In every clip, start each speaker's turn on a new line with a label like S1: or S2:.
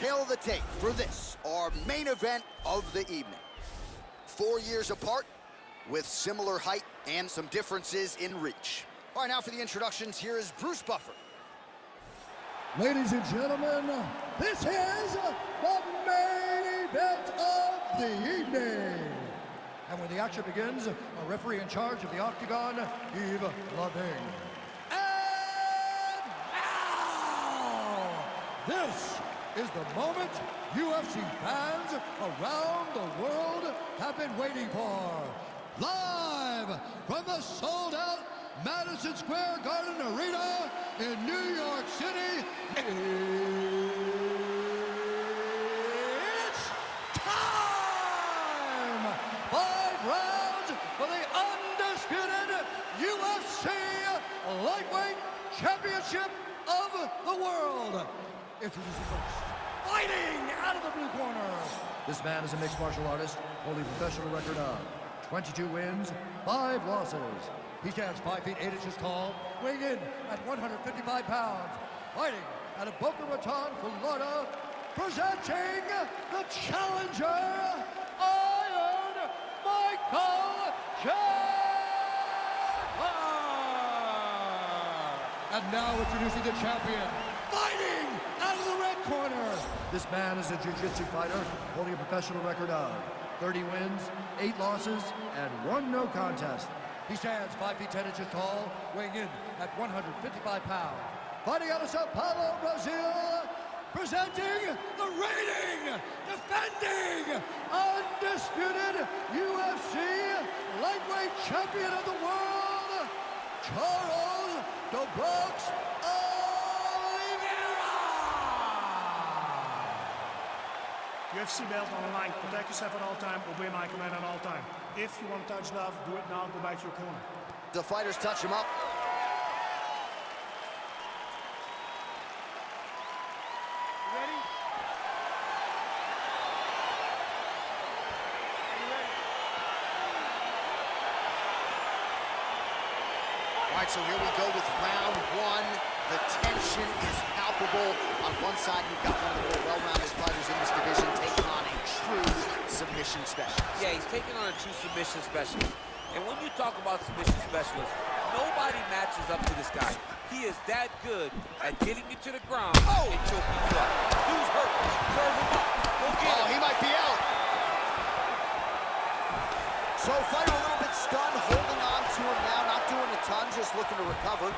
S1: Tail of the tape for this, our main event of the evening. 4 years apart, with similar height and some differences in reach. All right, now for the introductions, here is Bruce Buffer.
S2: Ladies and gentlemen, this is the main event of the evening. And when the action begins, a referee in charge of the Octagon, Yves Lavigne. And now, this is the moment UFC fans around the world have been waiting for. Live from the sold-out Madison Square Garden Arena in New York City, it's time! 5 rounds for the undisputed UFC Lightweight Championship of the World. Introducing first, fighting out of the blue corner. This man is a mixed martial artist, holding a professional record of 22 wins, 5 losses. He stands 5 feet 8 inches tall, weighing in at 155 pounds. Fighting out of Boca Raton, Florida, presenting the challenger, Iron Michael Chandler. And now introducing the champion, fighting out of the red corner. This man is a jiu-jitsu fighter, holding a professional record of 30 wins, 8 losses, and 1 no contest. He stands 5 feet 10 inches tall, weighing in at 155 pounds. Fighting out of Sao Paulo, Brazil, presenting the reigning, defending, undisputed UFC lightweight champion of the world, Charles "The Box" Oliveira.
S3: UFC belt on the line. Protect yourself at all time. Obey my command at all time. If you want to touch love, do it now. Go back to your corner.
S1: The fighters touch him up.
S3: You ready? You ready?
S1: All right, so here we go with round 1. The tension is palpable. On one side, you've got one of the more well-rounded fighters in this division taking on a true submission specialist.
S4: Yeah, he's taking on a true submission specialist. And when you talk about submission specialists, nobody matches up to this guy. He is that good at getting you to the ground and choking you up. Dude's hurt. Serve him up. Go get him.
S1: He might be out. So fighter a little bit stunned, holding on to him now, not doing a ton, just looking to recover.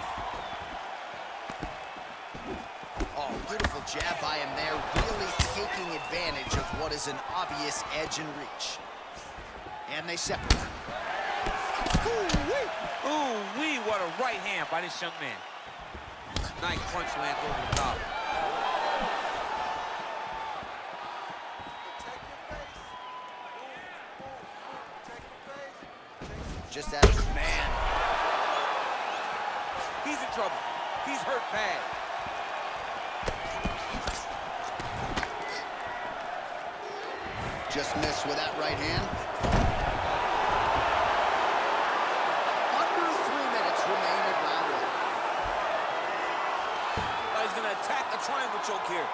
S1: Oh, beautiful jab by him there, really taking advantage of what is an obvious edge and reach. And they separate.
S4: Ooh-wee. Ooh-wee, what a right hand by this young man. Nice punch lands over the top.
S1: Just as man.
S4: He's in trouble. He's hurt bad.
S1: Just missed with that right hand. Under 3 minutes remain in round 1.
S4: He's going to attack the triangle choke here.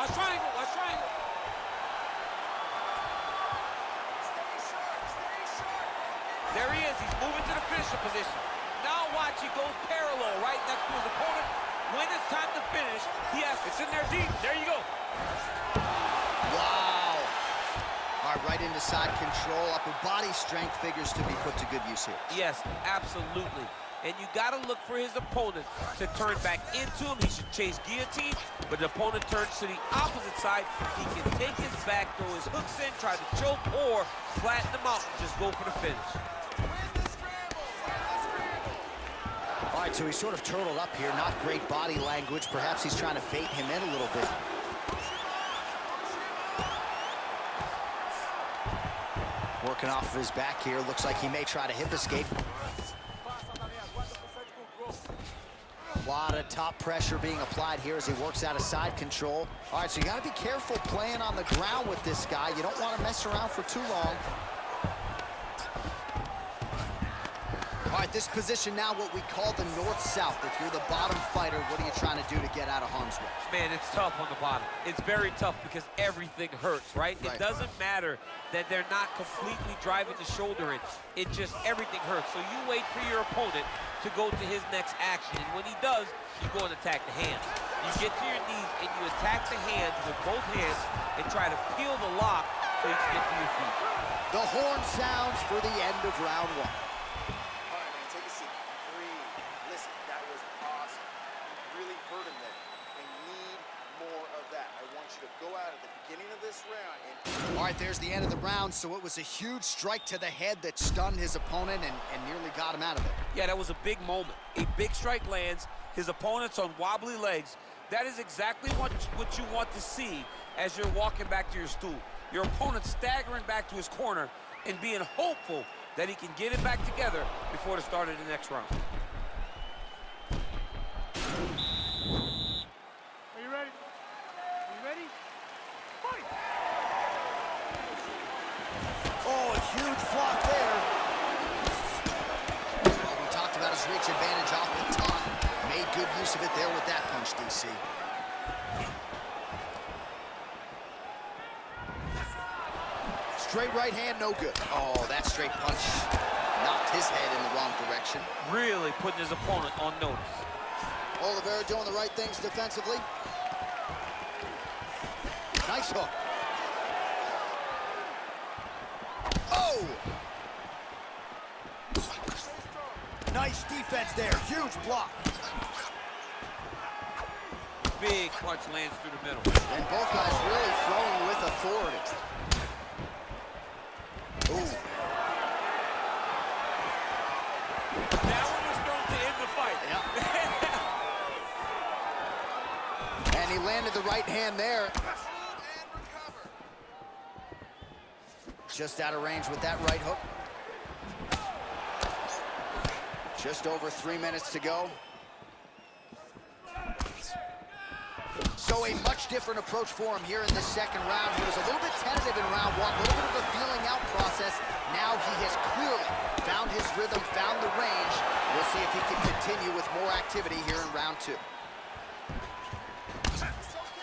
S4: Watch triangle, watch triangle. There he is, he's moving to the finisher position. Now watch, he goes parallel right next to his opponent. When it's time to finish, it's in there deep. There you go.
S1: Wow. All right, right into side control. Upper body strength figures to be put to good use here.
S4: Yes, absolutely. And you got to look for his opponent to turn back into him. He should chase guillotine, but the opponent turns to the opposite side. He can take his back, throw his hooks in, try to choke, or flatten him out and just go for the finish.
S1: All right, so he's sort of turtled up here. Not great body language. Perhaps he's trying to bait him in a little bit. Working off of his back here. Looks like he may try to hip escape. A lot of top pressure being applied here as he works out of side control. All right, so you got to be careful playing on the ground with this guy. You don't want to mess around for too long. All right, right, this position now what we call the north-south. If you're the bottom fighter, what are you trying to do to get out of harm's way?
S4: Man, it's tough on the bottom. It's very tough because everything hurts, right? It doesn't matter that they're not completely driving the shoulder in. It just, everything hurts. So you wait for your opponent to go to his next action. And when he does, you go and attack the hands. You get to your knees and you attack the hands with both hands and try to peel the lock so you can get to your feet.
S1: The horn sounds for the end of round one.
S5: All right, man, take a seat. Breathe. Listen, that was awesome. You really hurt him there. They need more of that. I want you to go out at the beginning of this round and...
S1: All right, there's the end of the round, so it was a huge strike to the head that stunned his opponent and nearly got him out of it.
S4: Yeah, that was a big moment. A big strike lands, his opponent's on wobbly legs. That is exactly what you want to see as you're walking back to your stool. Your opponent staggering back to his corner and being hopeful that he can get it back together before the start of the next round.
S3: Are you ready? Are you ready? Fight!
S1: Oh, a huge block there. Well, we talked about his reach advantage off the top. Made good use of it there with that punch, DC. Straight right hand, no good. Oh, that straight punch knocked his head in the wrong direction.
S4: Really putting his opponent on notice.
S1: Oliveira doing the right things defensively. Nice hook. Oh! Nice defense there, huge block.
S4: Big punch lands through the middle.
S1: And both guys really throwing with authority. Ooh.
S4: That one was thrown to end the fight.
S1: Yeah. And he landed the right hand there. Just out of range with that right hook. Just over 3 minutes to go. So a much different approach for him here in the second round. He was a little bit tentative in round one, a little bit of a feeling out process. Now he has clearly found his rhythm, found the range. We'll see if he can continue with more activity here in round two.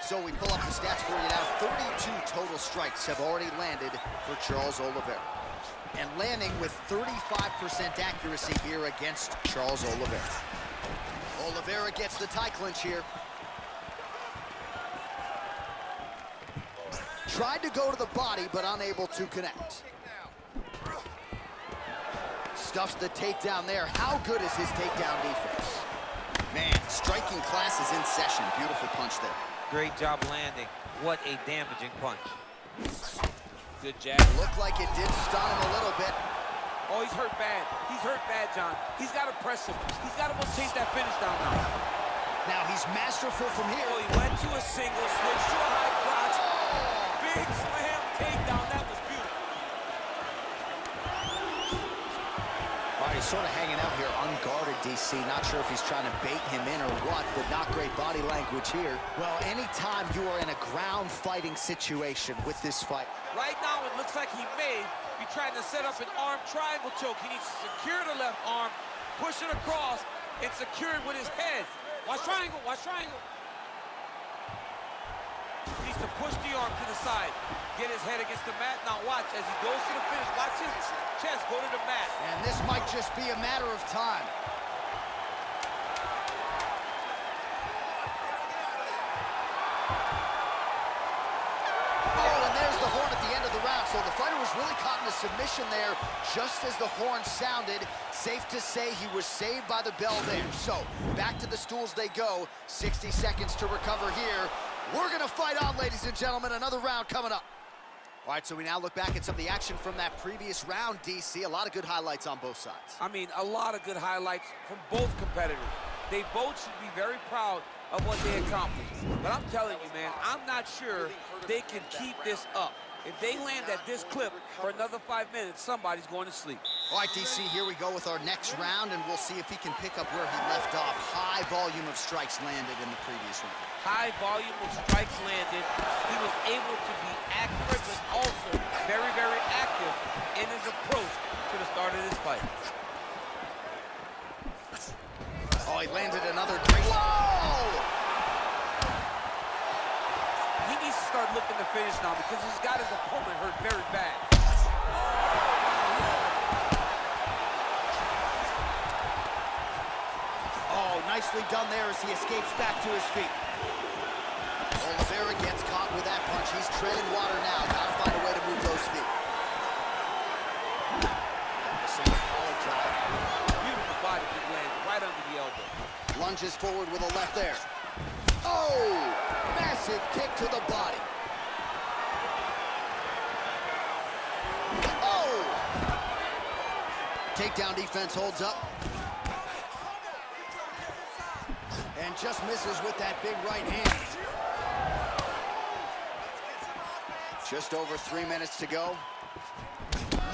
S1: So we pull up the stats for you now. 32 total strikes have already landed for Charles Oliveira. And landing with 35% accuracy here against Charles Oliveira. Oliveira gets the tie clinch here. Tried to go to the body, but unable to connect. Stuffs the takedown there. How good is his takedown defense? Man, striking class is in session. Beautiful punch there.
S4: Great job landing. What a damaging punch. Good jab.
S1: Looked like it did stun him a little bit.
S4: Oh, he's hurt bad. He's hurt bad, John. He's got to press him. He's got to go chase that finish down now.
S1: Now he's masterful from here.
S4: Oh, he went to a single, switch to a high crotch. Big slam takedown. That was beautiful.
S1: All right, he's sort of hanging out here unguarded, DC. Not sure if he's trying to bait him in or what, but not great body language here. Well, anytime you are in a ground fighting situation with this fight.
S4: Right now, it looks like he may be trying to set up an arm triangle choke. He needs to secure the left arm, push it across, and secure it with his head. Watch triangle, watch triangle. He needs to push the arm to the side, get his head against the mat. Now watch, as he goes to the finish, watch his chest go to the mat.
S1: And this might just be a matter of time. Oh, and there's the horn at the end of the round. So the fighter was really caught in a submission there just as the horn sounded. Safe to say he was saved by the bell there. So back to the stools they go. 60 seconds to recover here. We're gonna fight on, ladies and gentlemen. Another round coming up. All right, so we now look back at some of the action from that previous round, DC. A lot of good highlights on both sides.
S4: I mean, a lot of good highlights from both competitors. They both should be very proud of what they accomplished. But I'm telling you, man, I'm not sure they can keep this up. If they land at this clip for another 5 minutes, somebody's going to sleep.
S1: All right, DC, here we go with our next round, and we'll see if he can pick up where he left off. High volume of strikes landed in the previous round.
S4: High volume of strikes landed. He was able to be accurate, but also very, very active in his approach to the start of this fight.
S1: Oh, he landed another great... Whoa!
S4: He needs to start looking to finish now because he's got his opponent hurt very bad.
S1: Oh, nicely done there as he escapes back to his feet. Oliveira gets caught with that punch. He's treading water now. Gotta find a way to move those feet.
S4: Beautiful body kick lands right under the elbow.
S1: Lunges forward with a left there. Oh! Massive kick to the body. Oh! Takedown defense holds up. And just misses with that big right hand. Just over 3 minutes to go.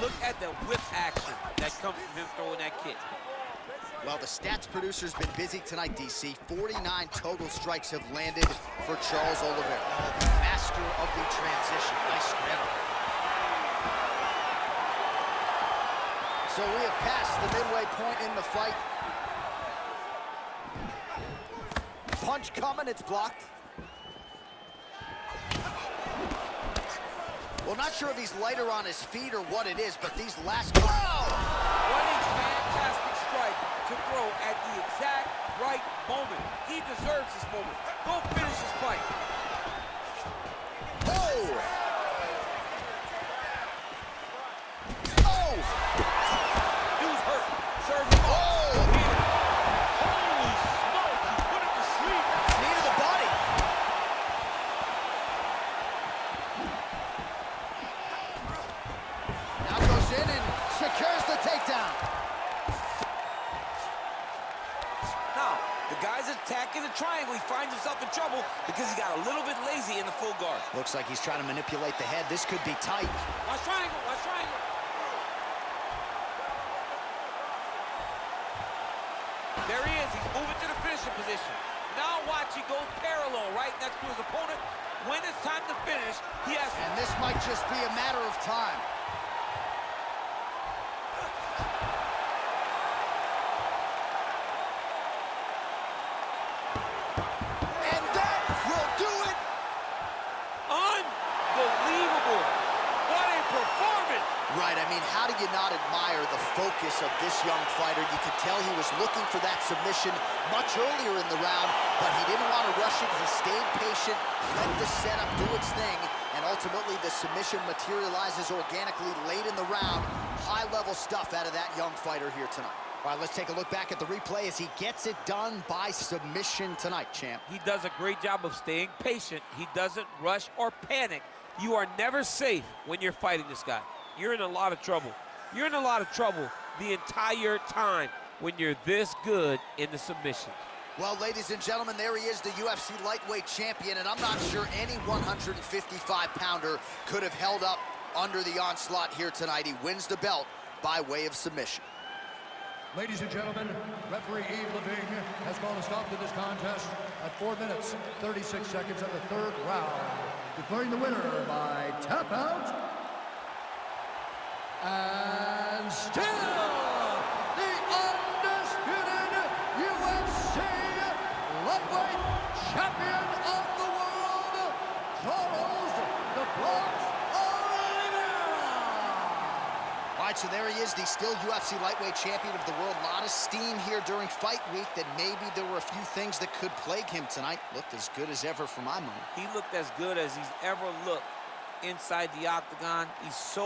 S4: Look at the whip action that comes from him throwing that kick.
S1: Well, the stats producer's been busy tonight, DC. 49 total strikes have landed for Charles Oliveira. The master of the transition. Nice scramble. So we have passed the midway point in the fight. Punch coming, it's blocked. Well, not sure if he's lighter on his feet or what it is, but these last...
S4: What a fantastic strike to throw at the exact right moment. He deserves this moment. Go finish this fight.
S1: Oh! Oh!
S4: Dude's hurt. Serves him up.
S1: Oh!
S4: Holy smoke, he put him to sleep.
S1: Knee to the body. Now goes in and secures the takedown.
S4: Now, the guy's attacking the triangle. He finds himself in trouble because he got a little bit lazy in the full guard.
S1: Looks like he's trying to manipulate the head. This could be tight.
S4: Watch triangle, watch triangle. There he is. He's moving to the finishing position. Now watch, he goes parallel right next to his opponent. When it's time to finish, he has...
S1: And this might just be a matter of time. And that will do it.
S4: Unbelievable. What a performance.
S1: Right, I mean, how do you not admire the focus of this young fighter? You could tell he was looking for that submission much earlier in the round, but he didn't want to rush it. He stayed patient, let the setup do its thing, and ultimately the submission materializes organically late in the round. High-level stuff out of that young fighter here tonight. All right, let's take a look back at the replay as he gets it done by submission tonight, champ.
S4: He does a great job of staying patient. He doesn't rush or panic. You are never safe when you're fighting this guy. You're in a lot of trouble. You're in a lot of trouble the entire time when you're this good in the submissions.
S1: Well, ladies and gentlemen, there he is, the UFC lightweight champion, and I'm not sure any 155-pounder could have held up under the onslaught here tonight. He wins the belt by way of submission.
S2: Ladies and gentlemen, referee Yves Levine has called a stop to this contest at 4 minutes, 36 seconds of the third round, declaring the winner by tap out. And still, the undisputed UFC lightweight champion of the world, Charles "The BOUT" Oliveira.
S1: All right, so there he is, the still UFC lightweight champion of the world. A lot of steam here during fight week that maybe there were a few things that could plague him tonight. Looked as good as ever for my money.
S4: He looked as good as he's ever looked inside the octagon. He's so